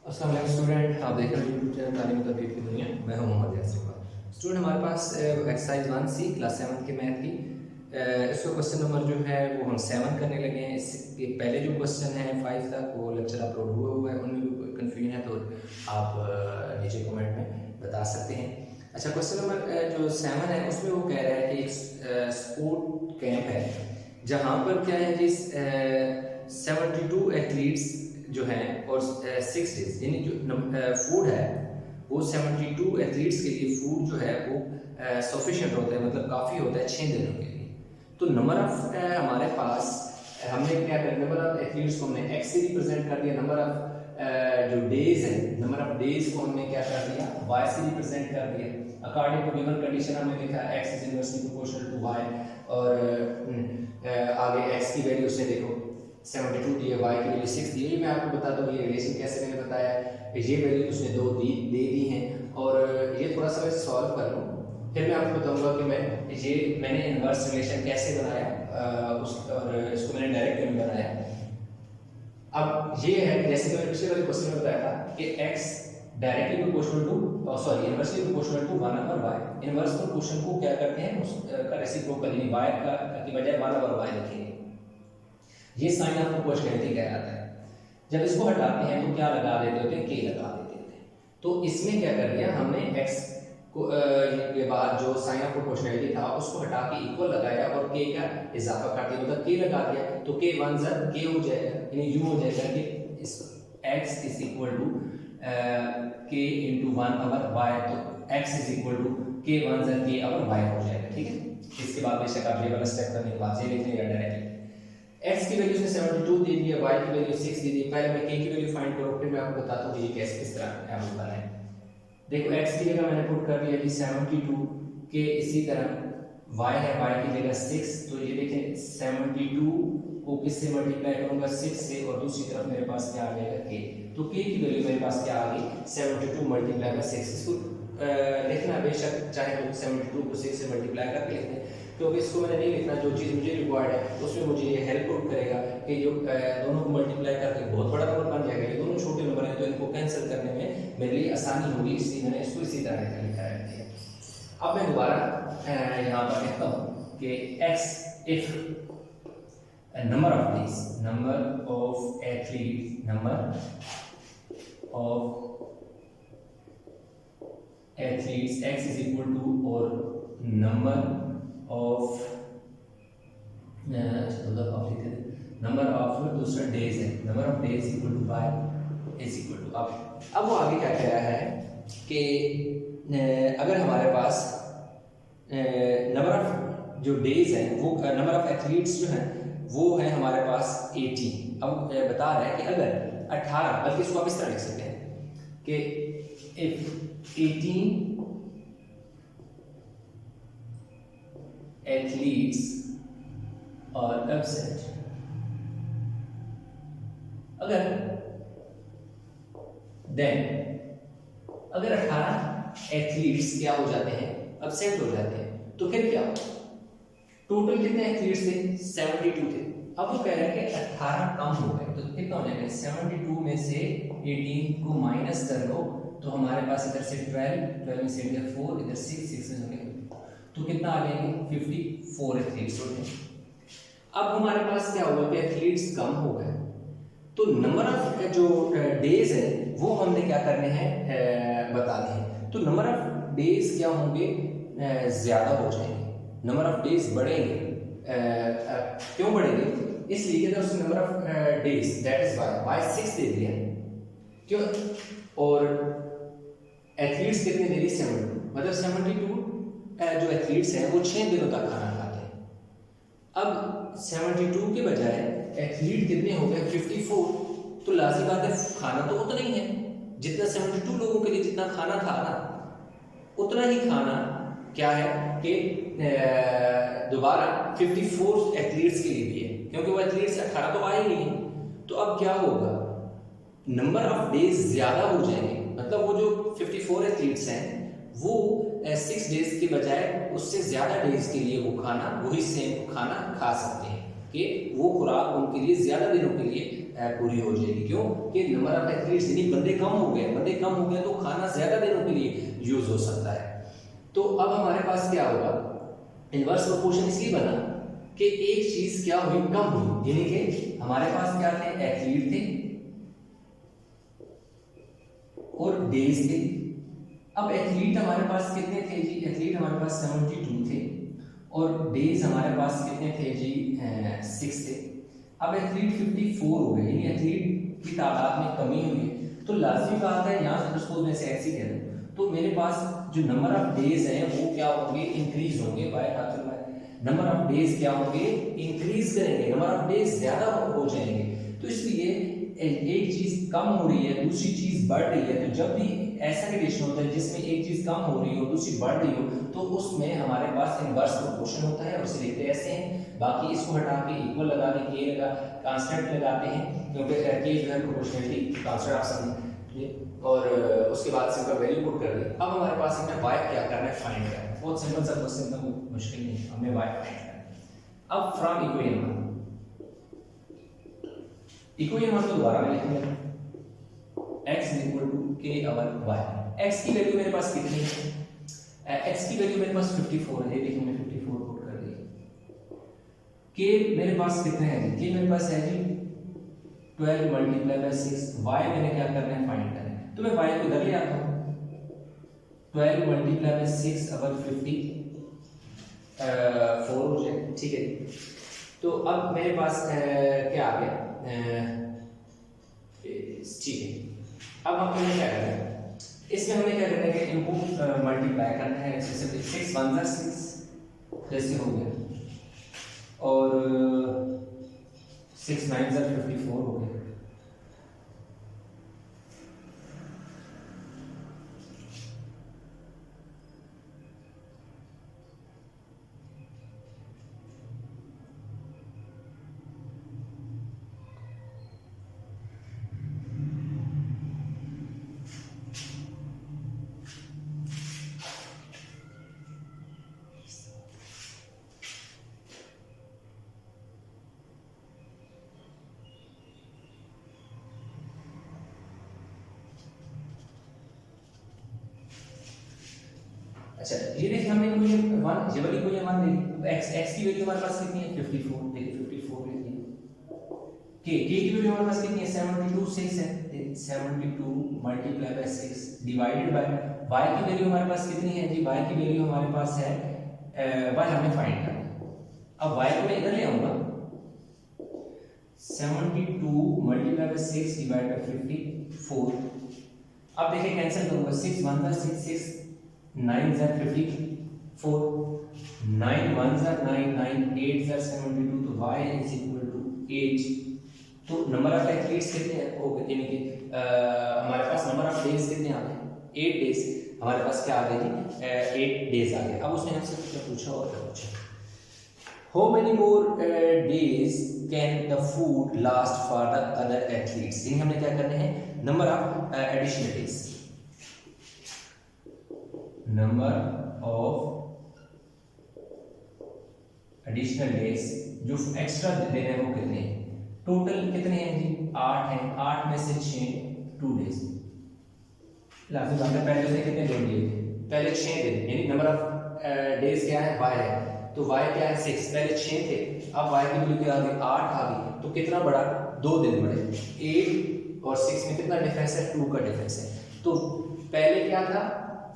अस्सलाम वालेकुम स्टूडेंट, आप देख रहे हैं यूट्यूब चैनल तालीम तरबियत की दुनिया। मैं हूं मोहम्मद यासिर। स्टूडेंट, हमारे पास एक्सरसाइज 1C क्लास 7 के मैथ की इसका क्वेश्चन नंबर जो है वो हम 7 करने लगे हैं। इसके पहले जो क्वेश्चन है 5 तक वो लेक्चर अपलोड हुआ है, उनमें भी कोई कन्फ्यूजन है तो आप नीचे कमेंट में बता सकते हैं। अच्छा, क्वेश्चन नंबर जो 7 है उसमें वो कह रहा है कि एक स्पोर्ट कैंप है जहाँ पर क्या है कि 72 एथलीट्स जो हैं और 6 डेज यानी जो फूड है वो 72 एथलीट्स के लिए फूड जो है वो सफिशिएंट होता है, मतलब काफ़ी होता है 6 दिनों के लिए। तो नंबर ऑफ हमारे पास हमने क्या कर नंबर ऑफ एथलीट्स को हमने एक्स से रिप्रेजेंट कर दिया, नंबर ऑफ जो डेज है नंबर ऑफ डेज को हमने क्या कर दिया वाई से रिप्रेजेंट कर दिया। अकॉर्डिंग टू गिवन कंडीशन हमने लिखा x is inversely proportional to y और आगे एक्स की वैल्यू से देखो 72 दी है, y की वैल्यू 6 दी है। मैं आपको बता दूं ये रिलेशन कैसे मैंने बताया, ये वैल्यू उसने दे दी हैं और ये थोड़ा सा मैं सॉल्व कर लूँ, फिर मैं आपको बताऊंगा कि मैंने इनवर्स रिलेशन कैसे बनाया और इसको मैंने डायरेक्ट क्यों बनाया। अब ये है कि जैसे कि मैंने पिछले वाले क्वेश्चन में बताया था कि x directly proportional to inversely proportional to 1/y। Inverse proportion को क्या करते हैं उसका रेसिप्रोकल यानी y का की बजाय 1/y लिखेंगे। ये साइन ऑफ प्रोपोर्शनैलिटी कहलाता है। जब इसको हटाते हैं तो क्या लगा देते होते हैं, k लगा देते होते हैं। तो इसमें क्या कर दिया हमने x को के बाद जो साइन ऑफ प्रोपोर्शनैलिटी था उसको हटा के इक्वल लगाया और k का इजाफा कर दिया, मतलब k लगा दिया तो k 1 ज़र k हो जाएगा, यानी u हो जाएगा कि इस x is equal to k into 1/y। तो x is equal to k 1 ज़र k और y हो जाएगा। ठीक है, इसके बाद बेशक आप ये वाला स्टेप करने के बाद ये लिख लेंगे डायरेक्टली x की वैल्यू उसने 72 दे दी है, y की वैल्यू 6 दे दी है। पहले मैं k की वैल्यू फाइंड करूं फिर मैं आपको बताता हूं कि ये कैसे किस तरह हम बनाएं। देखो x की जगह मैंने पुट कर दिया जी 72 के, इसी तरह y है, y की जगह 6। तो ये देखें 72 को किससे मल्टीप्लाई करूंगा 6 से और दूसरी तरफ मेरे पास क्या आ जाएगा k। तो k की वैल्यू मेरे पास क्या आ गई 72 मल्टीप्लाई बाय 6। इसको लिखना बेशक चाहे तो 72 को 6 से मल्टीप्लाई करके लिख दें, क्योंकि इसको मैंने नहीं लिखना, जो चीज़ मुझे रिक्वायर्ड है उसमें मुझे ये हेल्प करेगा कि जो दोनों को मल्टीप्लाई करके बहुत बड़ा नंबर बन जाएगा। ये दोनों छोटे नंबर हैं तो इनको कैंसिल करने में मेरे लिए आसानी होगी, इसलिए मैंने इसको इसी तरह लिखा है। अब मैं दोबारा यहाँ पर लिखता हूँ कि x if number of days number of athletes x is equal to और नंबर ऑफ दूसरा डेज है, number of days equal to y is equal to. अब वो आगे क्या कह रहा है कि अगर हमारे पास नंबर ऑफ जो डेज हैं वो नंबर ऑफ एथलीट्स जो हैं वो है हमारे पास 80। अब बता रहा है कि अगर 18, बल्कि इसको आप इस तरह लिख सकते हैं कि इफ 18 एथलीट्स और एब्सेंट, अगर देन अगर 18 एथलीट्स क्या हो जाते हैं एब्सेंट हो जाते हैं तो फिर क्या होगा। टोटल कितने एथलीट्स थे 72 थे। अब वो कह रहे हैं कि 18 कम हो गए तो कितना हो जाएगा 72 में से 18 को माइनस कर लो तो हमारे पास इधर से 12 में से इधर 4 इधर 6 में से तो कितना आ जाएंगे 54 एथलीट्स होते हैं। अब हमारे पास क्या हुआ कि एथलीट्स कम हो गए तो नंबर ऑफ जो डेज है वो हमने क्या करने हैं बताने हैं। तो नंबर ऑफ डेज क्या होंगे ज्यादा हो जाएंगे, नंबर ऑफ डेज बढ़ेंगे। क्यों बढ़ेंगे, इसलिए कि उसने number of days that is y 6 दे दिया क्यों, और एथलीट्स कितने दे दी 72, मतलब 72 जो एथलीट्स हैं वो 6 दिनों तक खाना खाते हैं। अब 72 के बजाय एथलीट कितने हो गए 54, तो लाज़िम बात है खाना तो उतना ही है जितना 72 लोगों के लिए जितना खाना था ना, उतना ही खाना क्या है कि दोबारा 54 एथलीट्स के लिए भी है, क्योंकि वो एथलीट्स 18 तो आए नहीं है। तो अब क्या होगा नंबर ऑफ डेज ज्यादा हो जाएंगे, मतलब वो जो 54 एथलीट्स हैं वो 6 डेज के बजाय उससे ज्यादा डेज के लिए वो खाना वही सेम खाना खा सकते हैं कि वो खुराक उनके लिए ज्यादा दिनों के लिए पूरी हो जाएगी। क्यों कि नंबर ऑफ एथलीट्स यानी बंदे कम हो गए तो खाना ज़्यादा दिनों के लिए यूज़ हो सकता है। तो अब हमारे पास क्या होगा, इनवर्स प्रोपोर्शन इसलिए बना कि एक चीज़ क्या हुई, कम हुई, यानी कि हमारे पास क्या थे, एथलीट थे और डेज थे। अब एथलीट हमारे पास कितने थे जी, एथलीट हमारे पास 72 थे और डेज हमारे पास कितने थे जी, 6 थे। अब एथलीट 54 हो गए, यानी एथलीट की तादाद में कमी हुई है। तो लाजमी बात है, यहाँ से सपोज मैं से ऐसे कह दूँ तो मेरे पास जो नंबर ऑफ डेज हैं वो क्या होंगे, इंक्रीज होंगे। बाय नंबर ऑफ डेज क्या होंगे, इंक्रीज करेंगे, नंबर ऑफ डेज ज्यादा हो जाएंगे। तो इसलिए एक चीज कम हो रही है, दूसरी चीज बढ़ रही है। तो जब भी ऐसा कंडीशन होता है जिसमें एक चीज कम हो रही हो दूसरी बढ़ रही हो, तो उसमें हमारे पास इनवर्स प्रोपोर्शन होता है और उसे लिखते ऐसे हैं। बाकी इसको हटा के इक्वल लगा दें, ये लगा कांस्टेंट लगाते हैं क्योंकि के जो है प्रोपोर्शनलिटी कांस्टेंट आप समझिए, और उसके बाद से उनका वैल्यू पुट कर दिया। अब हमारे पास इसमें y क्या करना है, फाइंड करना है। बहुत सिंपल सा क्वेश्चन था, मुश्किल नहीं, हमें y फाइंड करना है। अब फ्रॉम इक्वेशन वन तो दोबारा में लिखेंगे x is equal to k over y। x की वैल्यू मेरे पास कितनी है, x की वैल्यू मेरे पास 54 है, देखिए मैंने 54 पुट कर दिया। k मेरे पास कितना है जी, k मेरे पास है जी 12 मल्टीप्लाई बाय 6। y मैंने क्या करना है, फाइंड करना है। तो मैं y को इधर ले आता हूँ, 12 मल्टीप्लाई बाय 6 अवर 54 हो जाए, ठीक है। तो अब मेरे पास क्या आ गया, ठीक है। अब हमें क्या करना है, इसमें हमें क्या करना है कि इनको मल्टीप्लाई करना है। 6 1 जा 6 जैसे हो गया और 6 9 जा 54 हो गया। अच्छा ये देखिए हमें कोई 1 ये वाली कोई 1 दे दी, x की वैल्यू हमारे पास कितनी है, 54। देखिए 54 लिख दिया। k की वैल्यू हमारे पास कितनी है, 72 6 है, 72 multiply by 6 divided by y की वैल्यू हमारे पास कितनी है जी, y की वैल्यू हमारे पास है y हमें फाइंड करना है। अब y को मैं इधर ले आऊंगा, 72 मल्टीप्लाई बाय 6 डिवाइड बाय 54। अब देखिए कैंसिल करूंगा, 6 1 जा 6 6 9 जा 54, 9 1 जा 9 9 8 जा 72, तो y इज इक्वल टू 8। तो नंबर ऑफ एथलीट्स कितने हैं, हो यानी कि हमारे पास नंबर ऑफ डेज कितने आ गए, 8 डेज। हमारे पास क्या आ गए जी, 8 डेज आ गए। अब उसने हमसे क्या पूछा और क्या पूछा, how many more days can the food last for the other athletes. यानी हमने क्या करने हैं, number of additional days, number of additional days जो एक्स्ट्रा देने हैं वो कितने हैं, टोटल कितने हैं जी, 8 हैं। 8 में से 6 2 डेज। लास्ट हमने पहले से कितने दे दिए थे, पहले 6 दिन, यानी नंबर ऑफ डेज क्या है, y है। तो y क्या है 6, पहले 6 थे, अब y की वैल्यू क्या आ गई 8 आ गई। तो कितना बढ़ा, 2 दिन बढ़े। 8 और 6 में कितना डिफरेंस है, 2 का डिफरेंस है। तो पहले क्या था,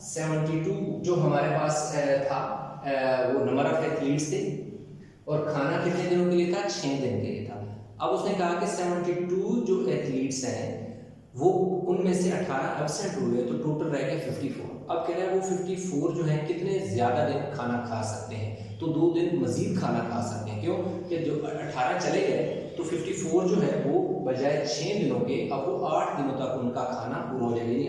72 जो हमारे पास था वो नंबर ऑफ एथलीट्स थे और खाना कितने दिनों के लिए था, 6 दिन के लिए था। अब उसने कहा कि 72 जो एथलीट्स हैं वो उनमें से 18 एब्सेंट हुए, तो टोटल रह गया 54। अब कह रहा है वो 54 जो है कितने ज़्यादा दिन खाना खा सकते हैं, तो 2 दिन मजीद खाना खा सकते हैं। क्यों कि जो 18 चले गए तो 54 जो है वो बजाय 6 दिनों के अब वो 8 दिनों तक उनका खाना पूरा हो जाएगा, यानी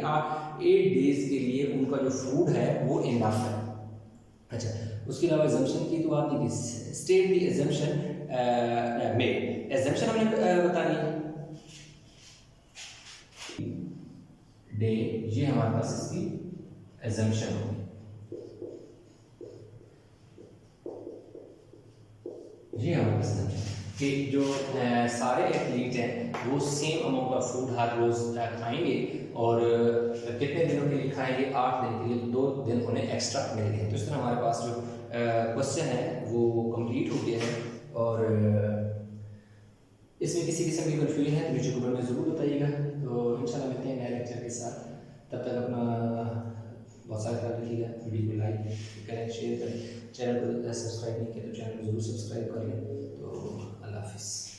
8 डेज के लिए उनका जो फूड है वो इनफ है। अच्छा उसके अलावा एजम्पशन की तो बात नहीं की, स्टेट दी एजम्पशन में एजम्पशन हमने बतानी है डे, ये हमारे पास इसकी एजम्पशन होगी। ये हमारे पास एजम्पशन कि जो सारे एथलीट हैं वो सेम अमाउंट ऑफ फूड हर रोज़ खाएंगे और कितने दिनों के लिए खाएंगे, 8 दिन के लिए, तो 2 दिन उन्हें एक्स्ट्रा मिल गए। तो इस तरह हमारे पास जो क्वेश्चन है वो कंप्लीट हो गया है। और इसमें किसी किस्म की कन्फ्यूजन है तो नीचे कमेंट में ज़रूर बताइएगा। तो इंशाल्लाह मिलते हैं नए लेक्चर के साथ, तब तक अपना बहुत सारा ख्याल रखिएगा। वीडियो को लाइक करें, शेयर करें, चैनल को सब्सक्राइब नहीं किया तो चैनल को ज़रूर सब्सक्राइब कर लें। तो अल्लाह हाफिज़।